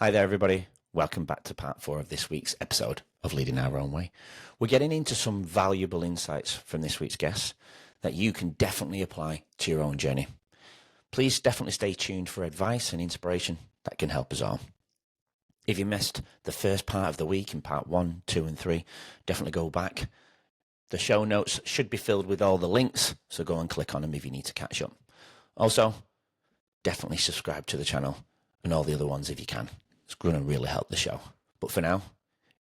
Hi there, everybody. Welcome back to part 4 of this week's episode of Leading Our Own Way. We're getting into some valuable insights from this week's guests that you can definitely apply to your own journey. Please definitely stay tuned for advice and inspiration that can help us all. If you missed the first part of the week in part 1, 2 and 3, definitely go back. The show notes should be filled with all the links, so go and click on them if you need to catch up. Also, definitely subscribe to the channel and all the other ones if you can. It's going to really help the show. But for now,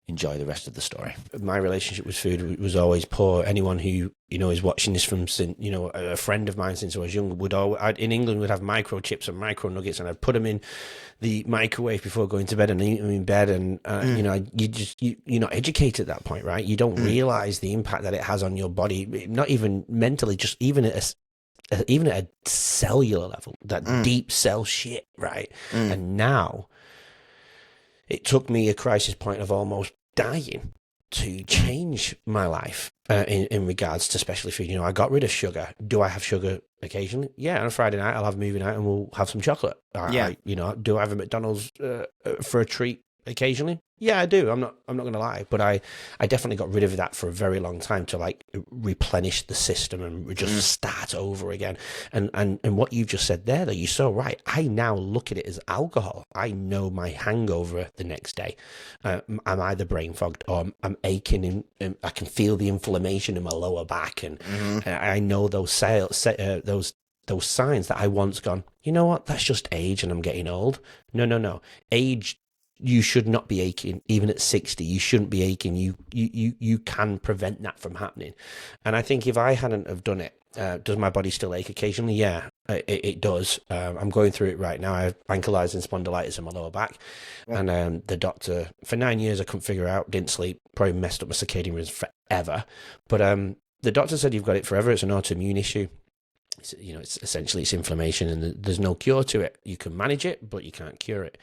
enjoy the rest of the story. My relationship with food was always poor. Anyone who, is watching this from, a friend of mine since I was young in England would have microchips and micro nuggets, and I'd put them in the microwave before going to bed and eat them in bed. And, you're not educated at that point, right? You don't realize the impact that it has on your body, not even mentally, just even at a cellular level, that deep cell shit, right? And now it took me a crisis point of almost dying to change my life in regards to especially food. I got rid of sugar. Do I have sugar occasionally? Yeah, on a Friday night, I'll have a movie night and we'll have some chocolate. Do I have a McDonald's for a treat occasionally? Yeah, I do. I'm not going to lie, but I definitely got rid of that for a very long time to replenish the system and just start over again. And what you've just said there, though, you're so right. I now look at it as alcohol. I know my hangover the next day. I'm either brain fogged or I'm aching, and I can feel the inflammation in my lower back, and I know those those signs that I once gone, you know what? That's just age, and I'm getting old. No. Age. You should not be aching, even at 60. You shouldn't be aching. You can prevent that from happening. And I think if I hadn't have done it, does my body still ache occasionally? Yeah, it does. I'm going through it right now. I have ankylosing spondylitis in my lower back. And the doctor, for 9 years, I couldn't figure out, didn't sleep, probably messed up my circadian rhythms forever. But the doctor said you've got it forever. It's an autoimmune issue. It's essentially it's inflammation, and there's no cure to it. You can manage it, but you can't cure it.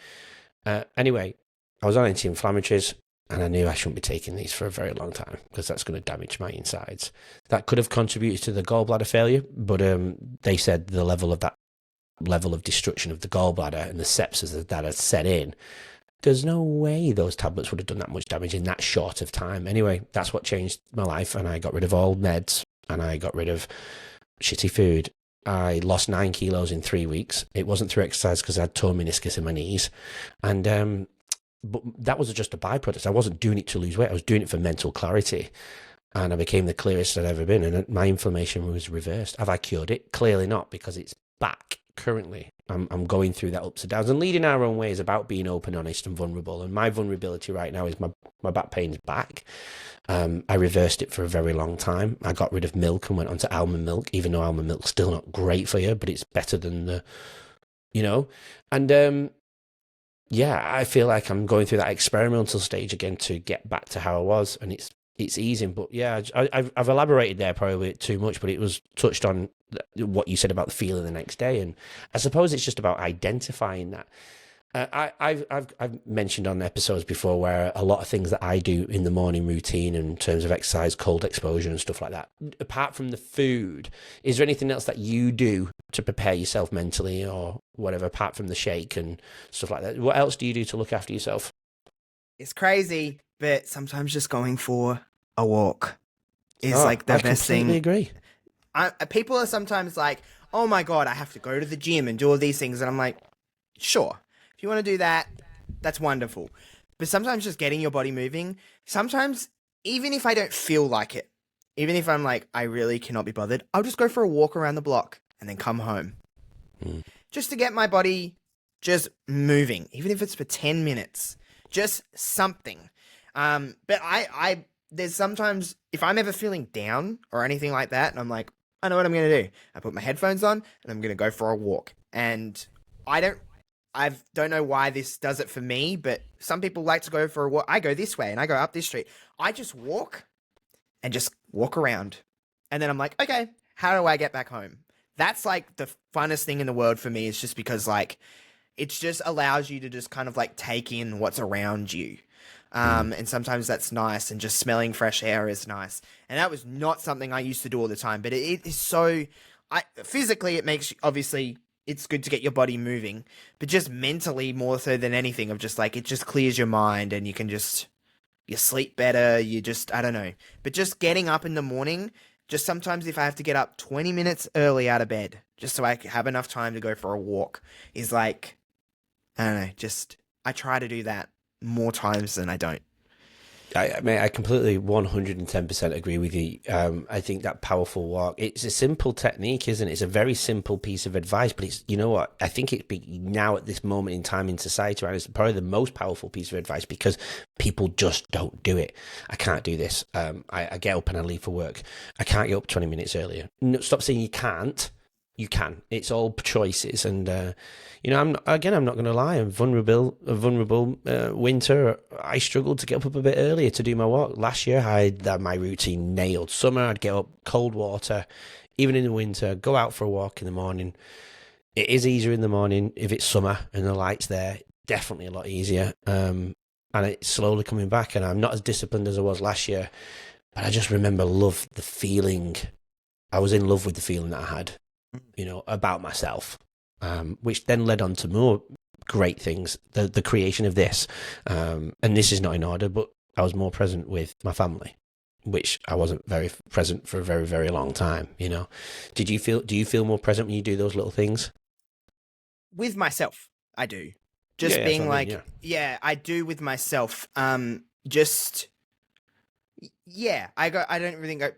Anyway, I was on anti-inflammatories, and I knew I shouldn't be taking these for a very long time because that's going to damage my insides. That could have contributed to the gallbladder failure, but they said the level of destruction of the gallbladder and the sepsis that had set in, there's no way those tablets would have done that much damage in that short of time. Anyway, that's what changed my life, and I got rid of all meds, and I got rid of shitty food. I lost 9 kilos in 3 weeks. It wasn't through exercise because I had torn meniscus in my knees. And but that was just a byproduct. I wasn't doing it to lose weight. I was doing it for mental clarity. And I became the clearest I'd ever been. And my inflammation was reversed. Have I cured it? Clearly not, because it's back currently. I'm going through that ups and downs. And leading our own way is about being open, honest, and vulnerable. And my vulnerability right now is my back pain's back. I reversed it for a very long time. I got rid of milk and went on to almond milk, even though almond milk's still not great for you, but it's better than And I feel like I'm going through that experimental stage again to get back to how I was, and it's easing. But yeah, I've elaborated there probably too much, but it was touched on what you said about the feeling the next day, and I suppose it's just about identifying that. I've mentioned on episodes before where a lot of things that I do in the morning routine in terms of exercise, cold exposure and stuff like that, apart from the food, is there anything else that you do to prepare yourself mentally or whatever, apart from the shake and stuff like that? What else do you do to look after yourself? It's crazy, but sometimes just going for a walk is the best thing. I completely agree. People are sometimes like, oh my God, I have to go to the gym and do all these things. And I'm like, sure. If you want to do that, that's wonderful. But sometimes just getting your body moving, sometimes even if I don't feel like it, even if I'm like, I really cannot be bothered, I'll just go for a walk around the block and then come home. Just to get my body just moving, even if it's for 10 minutes, just something. But there's sometimes, if I'm ever feeling down or anything like that, and I'm like, I know what I'm going to do. I put my headphones on and I'm going to go for a walk. And I don't know why this does it for me, but some people like to go for a walk. I go this way and I go up this street. I just walk and just walk around. And then I'm like, okay, how do I get back home? That's like the funnest thing in the world for me. It's just because it just allows you to just kind of take in what's around you. And sometimes that's nice, and just smelling fresh air is nice. And that was not something I used to do all the time, but it is so, physically it makes, obviously, it's good to get your body moving, but just mentally more so than anything of just like, it just clears your mind and you can just, you sleep better. You just, I don't know, but just getting up in the morning, just sometimes if I have to get up 20 minutes early out of bed, just so I have enough time to go for a walk is like, I don't know, just, I try to do that more times than I don't. I mean, I completely 110% agree with you. I think that powerful walk, it's a simple technique, isn't it? It's a very simple piece of advice, but it's, you know what? I think it's now at this moment in time in society, right? It's probably the most powerful piece of advice because people just don't do it. I can't do this. I get up and I leave for work. I can't get up 20 minutes earlier. No, stop saying you can't. You can. It's all choices, and you know, I'm not going to lie. A vulnerable winter. I struggled to get up a bit earlier to do my walk. Last year, I had my routine nailed. Summer, I'd get up, cold water, even in the winter. Go out for a walk in the morning. It is easier in the morning if it's summer and the light's there. Definitely a lot easier. And it's slowly coming back. And I'm not as disciplined as I was last year, but I just remember the feeling. I was in love with the feeling that I had, you know, about myself, which then led on to more great things, the creation of this. And this is not in order, but I was more present with my family, which I wasn't very present for a very, very long time, you know. Do you feel more present when you do those little things? With myself, I do. Just Yeah, being that's what I like, mean, yeah, I do with myself. Just, yeah, I don't really think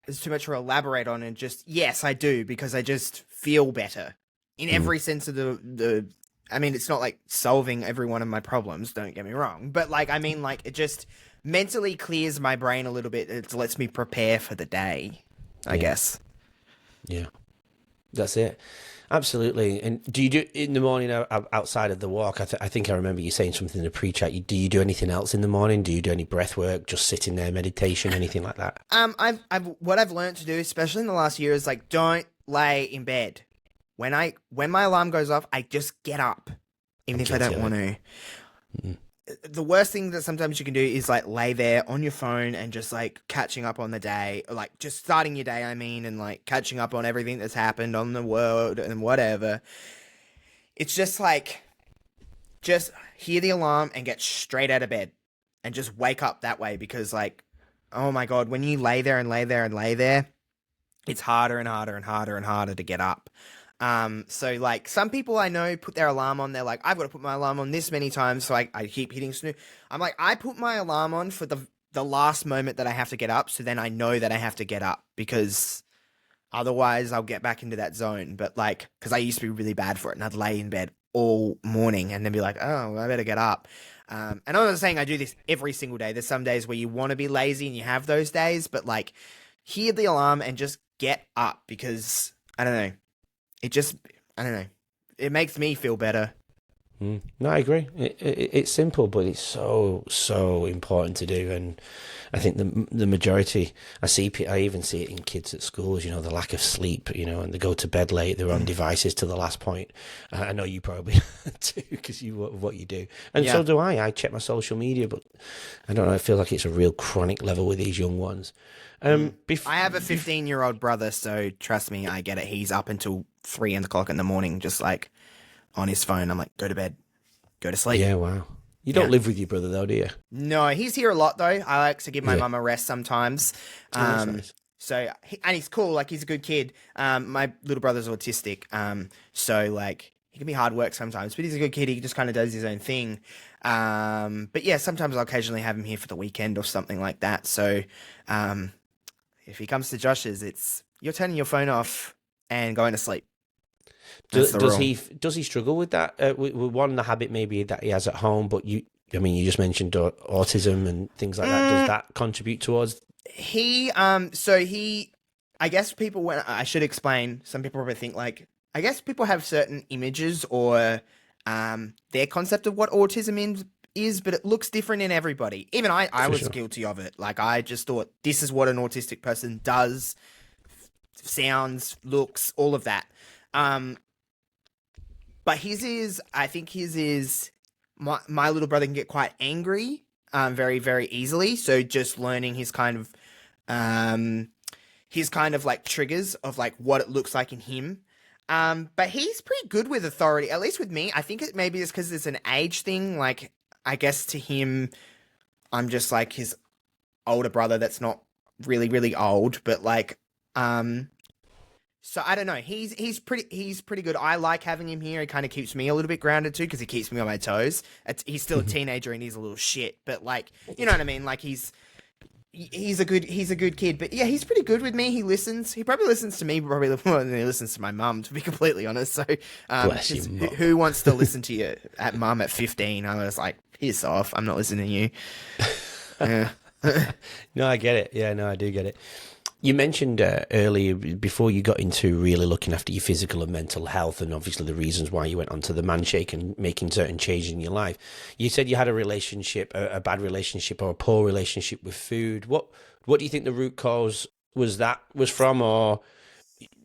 there's too much to elaborate on, and just, yes, I do, because I just feel better in every sense of the, I mean, it's not like solving every one of my problems, don't get me wrong, but like, I mean, like, it just mentally clears my brain a little bit. It lets me prepare for the day, I guess. Yeah, that's it. Absolutely. And do you do in the morning outside of the walk? I think I remember you saying something in the pre-chat. Do you do anything else in the morning? Do you do any breath work? Just sitting there, meditation, anything like that? What I've learned to do, especially in the last year, is like, don't lay in bed. When my alarm goes off, I just get up, even if I don't want to. The worst thing that sometimes you can do is like lay there on your phone and just like catching up on the day, or like just starting your day, I mean, and like catching up on everything that's happened on the world and whatever. It's just like, just hear the alarm and get straight out of bed and just wake up that way, because like, oh my God, when you lay there and lay there and lay there, it's harder and harder and harder and harder to get up. So like some people I know put their alarm on. They're like, I've got to put my alarm on this many times, so I keep hitting snooze. I'm like, I put my alarm on for the last moment that I have to get up, so then I know that I have to get up, because otherwise I'll get back into that zone. But like, because I used to be really bad for it, and I'd lay in bed all morning and then be like, oh, I better get up. And I'm not saying I do this every single day. There's some days where you want to be lazy and you have those days, but like, hear the alarm and just get up, because I don't know. I don't know. It makes me feel better. No, I agree. It's simple, but it's so important to do. And I think the majority, I even see it in kids at schools, you know, the lack of sleep, you know, and they go to bed late, they're on devices to the last point. I know you probably do, because what you do. And so do I. I check my social media, but I don't know, it feels like it's a real chronic level with these young ones. I have a 15-year-old brother, so trust me, I get it. He's up until 3 o'clock in the morning, just like on his phone. I'm like, go to bed, go to sleep. Yeah, wow. You don't live with your brother though, do you? No, he's here a lot though. I like to give my mum a rest sometimes. That's nice. So, and he's cool. Like, he's a good kid. My little brother's autistic. So like, he can be hard work sometimes, but he's a good kid. He just kind of does his own thing. But yeah, sometimes I'll occasionally have him here for the weekend or something like that. So, if he comes to Josh's, it's, you're turning your phone off and going to sleep. Does he struggle with that? With the habit maybe that he has at home, but you just mentioned autism and things like that. Does that contribute towards? I guess people, when I should explain, some people probably think like, I guess people have certain images or their concept of what autism is, but it looks different in everybody. Even I was guilty of it. Like, I just thought this is what an autistic person does, sounds, looks, all of that. But I think his is, my little brother can get quite angry, very, very easily. So just learning his kind of like triggers of like what it looks like in him. But he's pretty good with authority, at least with me. I think it maybe is because it's an age thing. Like, I guess to him, I'm just like his older brother that's not really, really old, but like, so I don't know. He's pretty good. I like having him here. He kind of keeps me a little bit grounded too because he keeps me on my toes. He's still a teenager and he's a little shit, but like, you know what I mean? Like he's a good kid. But yeah, he's pretty good with me. He listens. He probably listens to me probably more than he listens to my mum, to be completely honest. So Bless you, Mum. who wants to listen to you at mum at 15? I was like, piss off. I'm not listening to you. No, I get it. Yeah, no, I do get it. You mentioned earlier, before you got into really looking after your physical and mental health, and obviously the reasons why you went onto the man shake and making certain changes in your life. You said you had a relationship, a bad relationship or a poor relationship with food. What do you think the root cause was from, or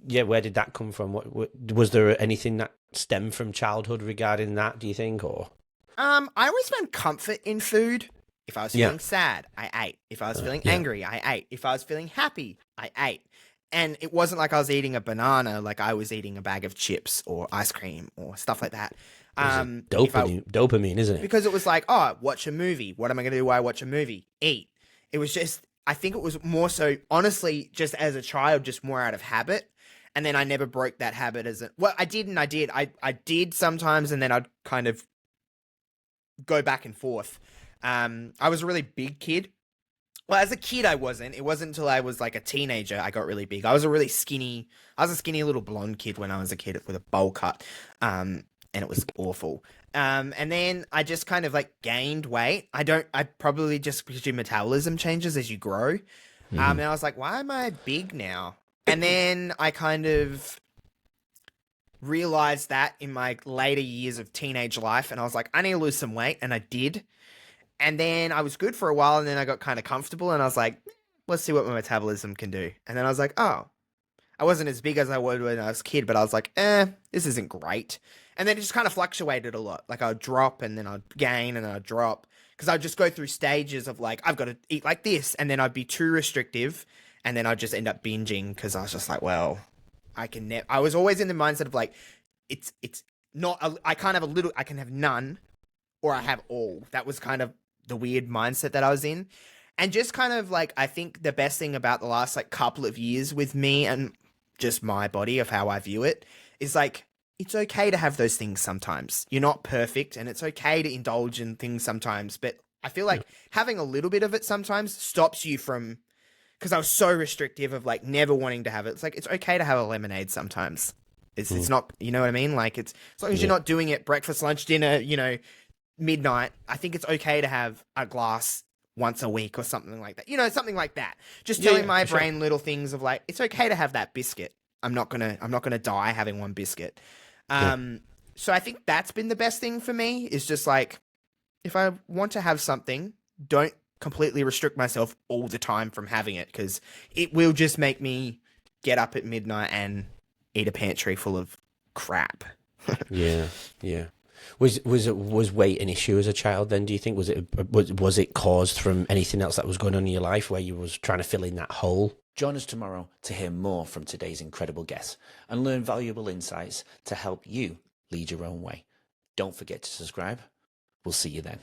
yeah, where did that come from? What was there anything that stemmed from childhood regarding that? Do you think, or? I always found comfort in food. If I was feeling sad, I ate. If I was feeling angry, I ate. If I was feeling happy, I ate. And it wasn't like I was eating a banana, like I was eating a bag of chips or ice cream or stuff like that. Dopamine, isn't it? Because it was like, oh, watch a movie. What am I going to do while I watch a movie? Eat. It was just, I think it was more so, honestly, just as a child, just more out of habit. And then I never broke that habit I did and I did. I did sometimes, and then I'd kind of go back and forth. I was a really big kid. Well, as a kid, I wasn't. It wasn't until I was like a teenager I got really big. I was a skinny little blonde kid when I was a kid with a bowl cut. And it was awful. And then I just kind of like gained weight. I probably just because your metabolism changes as you grow. And I was like, why am I big now? And then I kind of realized that in my later years of teenage life. And I was like, I need to lose some weight. And I did. And then I was good for a while, and then I got kind of comfortable, and I was like, let's see what my metabolism can do. And then I was like, oh, I wasn't as big as I was when I was a kid, but I was like, this isn't great. And then it just kind of fluctuated a lot. Like I'd drop, and then I'd gain, and then I'd drop. Because I'd just go through stages of like, I've got to eat like this, and then I'd be too restrictive, and then I'd just end up binging, because I was just like, well, I was always in the mindset of like, it's not, I can't have a little, I can have none, or I have all. That was kind of the weird mindset that I was in. And just kind of like, I think the best thing about the last like couple of years with me and just my body of how I view it is like, it's okay to have those things sometimes. You're not perfect, and it's okay to indulge in things sometimes. But I feel like having a little bit of it sometimes stops you from, because I was so restrictive of like never wanting to have it. It's like, it's okay to have a lemonade sometimes. It's not, you know what I mean? Like as long as you're not doing it breakfast, lunch, dinner, midnight, I think it's okay to have a glass once a week or something like that. Something like that. Just telling my brain little things of like, it's okay to have that biscuit. I'm not gonna die having one biscuit. So I think that's been the best thing for me, is just like, if I want to have something, don't completely restrict myself all the time from having it, because it will just make me get up at midnight and eat a pantry full of crap. Yeah. Was weight an issue as a child then, do you think? Was it caused from anything else that was going on in your life where you was trying to fill in that hole? Join us tomorrow to hear more from today's incredible guests and learn valuable insights to help you lead your own way. Don't forget to subscribe. We'll see you then.